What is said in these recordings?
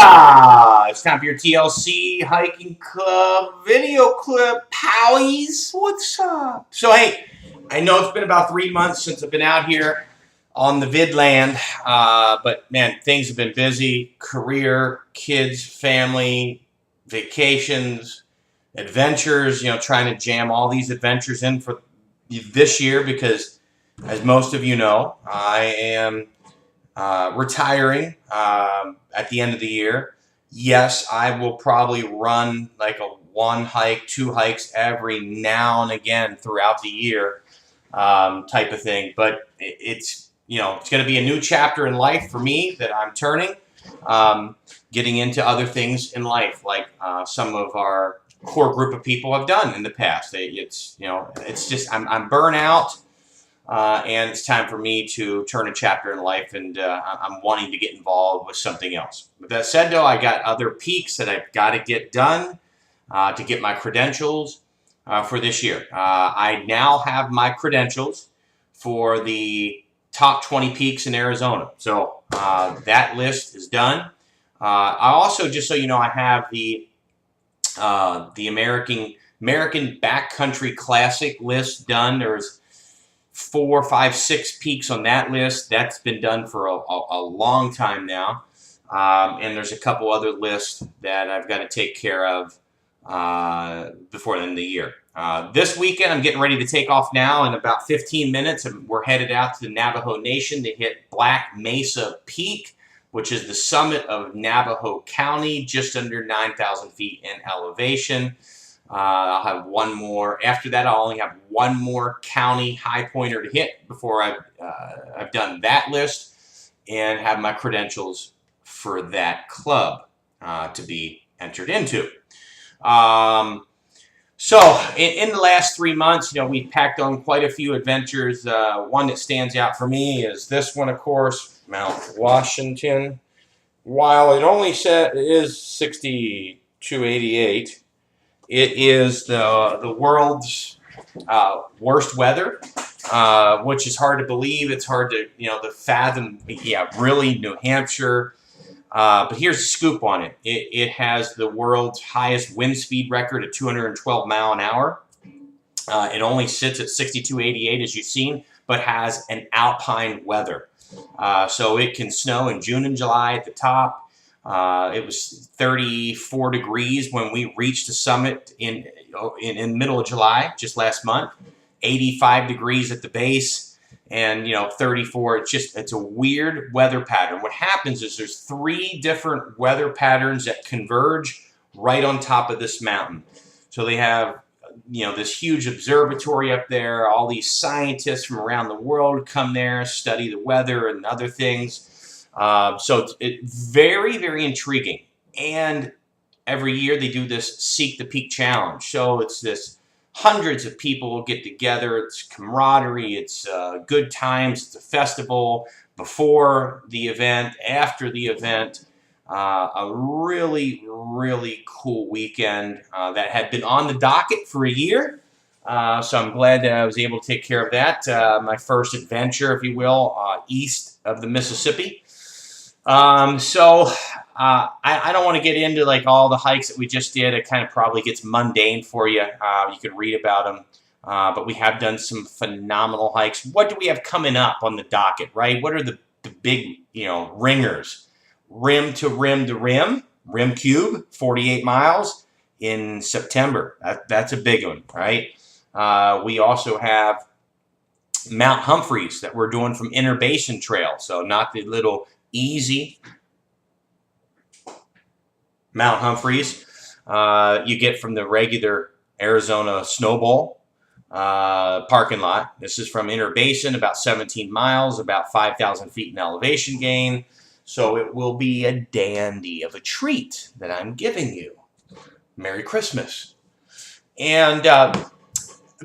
Yeah! It's time for your TLC Hiking Club video clip, Powies. What's up? So, hey, I know it's been about 3 months since I've been out here on the vid land, but man, things have been busy. Career, kids, family, vacations, adventures, trying to jam all these adventures in for this year because, as most of you know, I am retiring at the end of the year. Yes, I will probably run like a 1 hike, 2 hikes every now and again throughout the year type of thing. But it's going to be a new chapter in life for me that I'm turning, getting into other things in life, like some of our core group of people have done in the past. It's just I'm burnout. And it's time for me to turn a chapter in life, and I'm wanting to get involved with something else. With that said, though, I got other peaks that I've got to get done to get my credentials for this year. I now have my credentials for the top 20 peaks in Arizona. So that list is done. I also, just so you know, I have the American Backcountry Classic list done. There's 4, 5, 6 peaks on that list. That's been done for a long time now. And there's a couple other lists that I've got to take care of before the end of the year. This weekend, I'm getting ready to take off now in about 15 minutes. And we're headed out to the Navajo Nation to hit Black Mesa Peak, which is the summit of Navajo County, just under 9,000 feet in elevation. I'll have one more. After that, I'll only have one more county high pointer to hit before I've done that list and have my credentials for that club to be entered into. So in the last 3 months, we've packed on quite a few adventures. One that stands out for me is this one, of course, Mount Washington. While it only is 6,288. It is the world's worst weather, which is hard to believe. It's hard to fathom. Yeah, really, New Hampshire. But here's the scoop on it. It has the world's highest wind speed record at 212 mile an hour. It only sits at 6,288, as you've seen, but has an alpine weather. So it can snow in June and July at the top. It was 34 degrees when we reached the summit in the middle of July, just last month. 85 degrees at the base, and 34. It's a weird weather pattern. What happens is there's 3 different weather patterns that converge right on top of this mountain. So they have this huge observatory up there. All these scientists from around the world come there, study the weather and other things. So it's very, very intriguing. And every year they do this Seek the Peak Challenge. So it's this hundreds of people get together. It's camaraderie. It's good times. It's a festival before the event, after the event. A really, really cool weekend that had been on the docket for a year. So I'm glad that I was able to take care of that. My first adventure, if you will, east of the Mississippi. I don't want to get into like all the hikes that we just did. It kind of probably gets mundane for you. You could read about them. But we have done some phenomenal hikes. What do we have coming up on the docket, right? What are the big, ringers? Rim to rim to rim, Rim Cube, 48 miles in September. That's a big one, right? We also have Mount Humphreys that we're doing from Inner Basin Trail. So not the little easy Mount Humphreys you get from the regular Arizona Snow Bowl parking lot. This is from Inner Basin, about 17 miles, about 5,000 feet in elevation gain. So it will be a dandy of a treat that I'm giving you. Merry Christmas. And a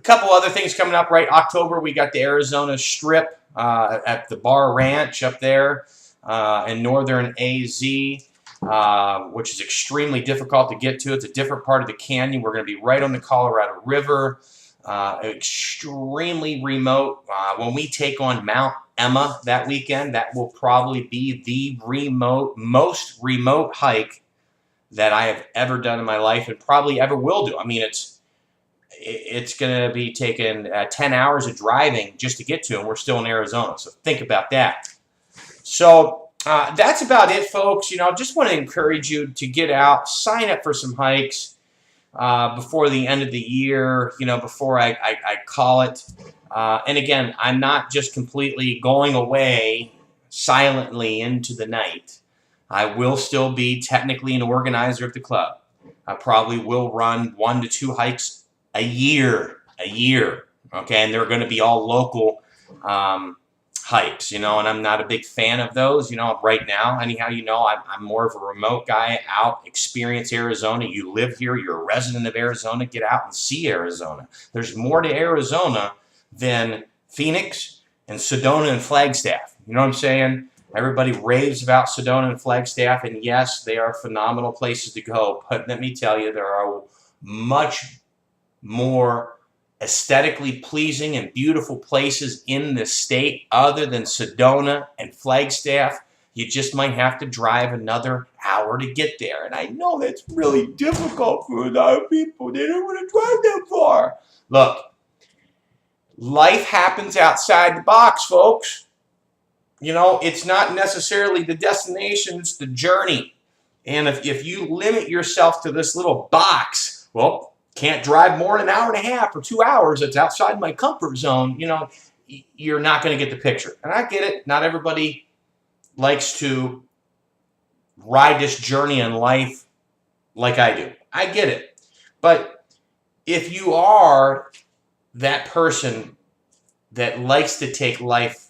couple other things coming up, right? October, we got the Arizona Strip at the Bar Ranch up there. In northern AZ, which is extremely difficult to get to. It's a different part of the canyon. We're going to be right on the Colorado River, extremely remote. When we take on Mount Emma that weekend. That will probably be the most remote hike that I have ever done in my life and probably ever will do. I mean, it's going to be taking 10 hours of driving just to get to, and we're still in Arizona. So think about that. So that's about it, folks. You know, just want to encourage you to get out, sign up for some hikes before the end of the year, you know, before I call it. And again, I'm not just completely going away silently into the night. I will still be technically an organizer of the club. I probably will run 1 to 2 hikes a year, okay? And they're going to be all local hikes, you know, and I'm not a big fan of those, you know, right now. Anyhow, you know, I'm more of a remote guy out, experience Arizona. You live here, you're a resident of Arizona, get out and see Arizona. There's more to Arizona than Phoenix and Sedona and Flagstaff. You know what I'm saying? Everybody raves about Sedona and Flagstaff, and yes, they are phenomenal places to go, but let me tell you, there are much more aesthetically pleasing and beautiful places in the state other than Sedona and Flagstaff. You just might have to drive another hour to get there, and I know that's really difficult for a lot of people. They don't want to drive that far. Look, life happens outside the box, folks. You know, it's not necessarily the destination, it's the journey. And if you limit yourself to this little box, well, can't drive more than an hour and a half or 2 hours, it's outside my comfort zone, you know, you're not going to get the picture. And I get it. Not everybody likes to ride this journey in life like I do. I get it. But if you are that person that likes to take life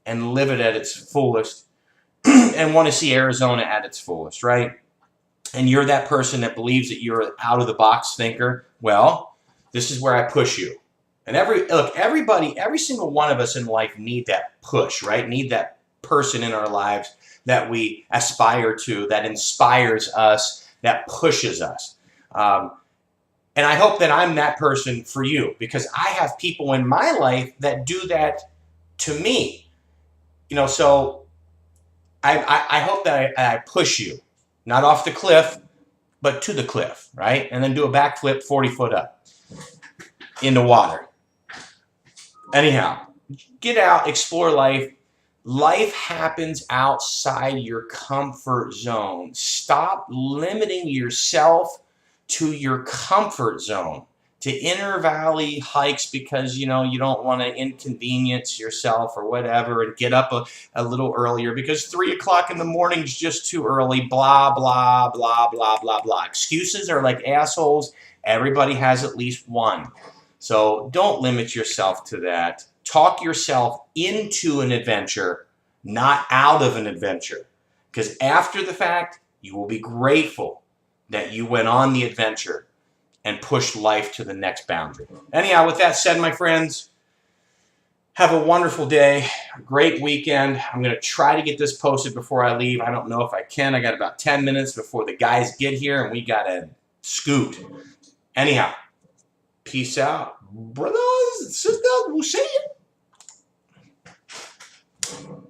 and live it at its fullest and want to see Arizona at its fullest, right? And you're that person that believes that you're an out-of-the-box thinker, well, this is where I push you. And everybody, every single one of us in life need that push, right? Need that person in our lives that we aspire to, that inspires us, that pushes us. And I hope that I'm that person for you, because I have people in my life that do that to me. You know, so I hope that I push you, not off the cliff, but to the cliff, right? And then do a backflip 40 foot up in the water. Anyhow, get out, explore life. Life happens outside your comfort zone. Stop limiting yourself to your comfort zone, to inner valley hikes because, you know, you don't want to inconvenience yourself or whatever, and get up a little earlier because 3 o'clock in the morning is just too early, blah, blah, blah, blah, blah, blah. Excuses are like assholes. Everybody has at least one. So don't limit yourself to that. Talk yourself into an adventure, not out of an adventure. Because after the fact, you will be grateful that you went on the adventure and push life to the next boundary. Anyhow, with that said, my friends, have a wonderful day, a great weekend. I'm going to try to get this posted before I leave. I don't know if I can. I got about 10 minutes before the guys get here, and we got to scoot. Anyhow, peace out, brothers and sisters. We'll see you.